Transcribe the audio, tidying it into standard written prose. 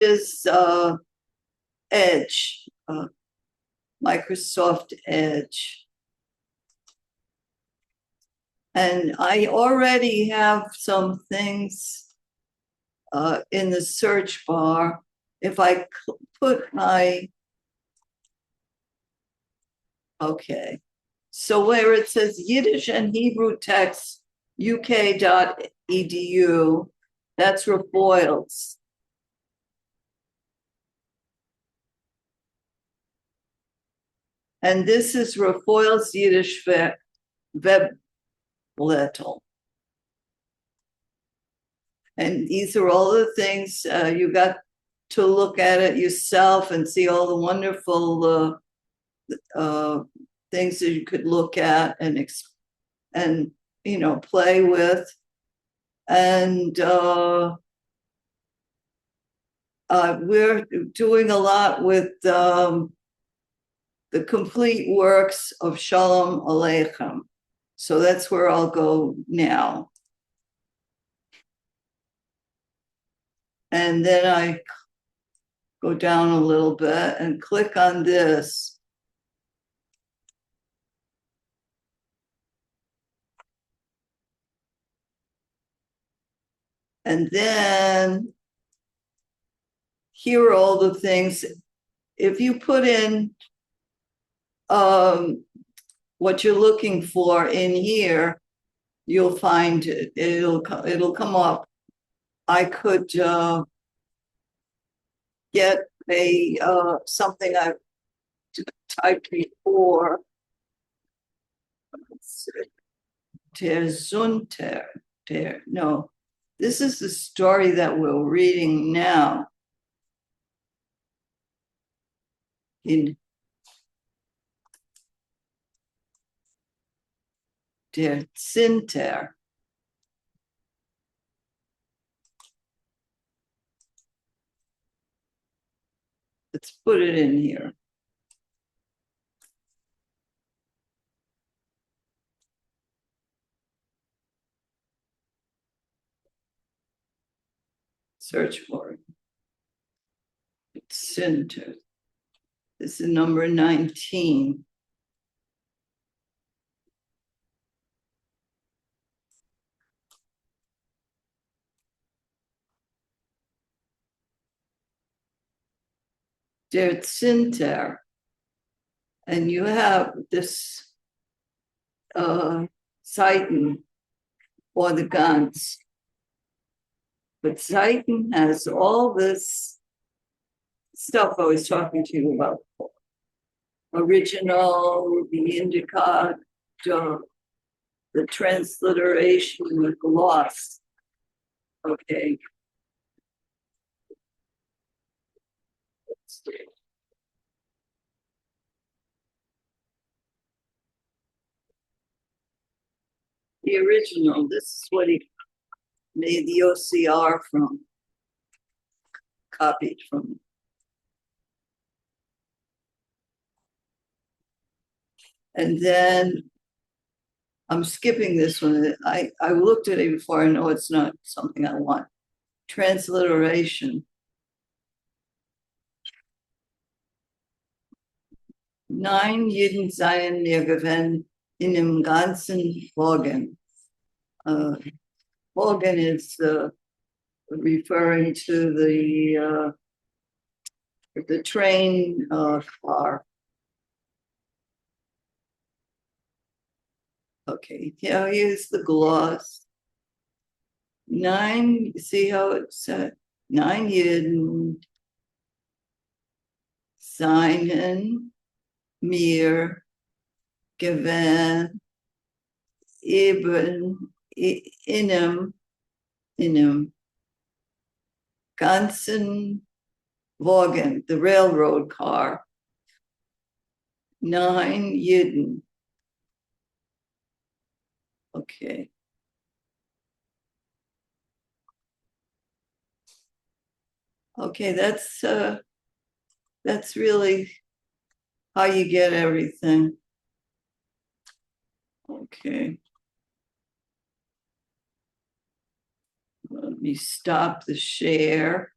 is Edge, Microsoft Edge. And I already have some things in the search bar. If I put my, okay. So where it says Yiddish and Hebrew text, uk.edu, that's Refoyl's. And this is Refoyl's Yiddish veb-bletl. And these are all the things you got to look at it yourself and see all the wonderful things that you could look at and play with. And we're doing a lot with the complete works of Shalom Aleichem. So that's where I'll go now. And then I go down a little bit and click on this. And then here are all the things. If you put in what you're looking for in here, you'll find it. It'll come up. I could get a something I've typed before. No, this is the story that we're reading now. In der Zinter. Let's put it in here. Search for it. It's Zinter. This is number 19. Der Zinter. And you have this Seiten or the guns. But Seiten has all this stuff I was talking to you about before. Original, the indica, the transliteration, the gloss. Okay. Let's see. The original, this is what he made the OCR from, copied from. And then I'm skipping this one. I looked at it before. I know it's not something I want. Transliteration. 9 Jiden seien mir gewesen in dem ganzen Morgen. Morgen is referring to the train car. Okay, here's the gloss. 9, see how it said? 9 Jiden seien mir gewesen eben in einem ganzen Wagen, the railroad car, 9 Jiden. Okay. Okay, that's really how you get everything. Okay. Let me stop the share.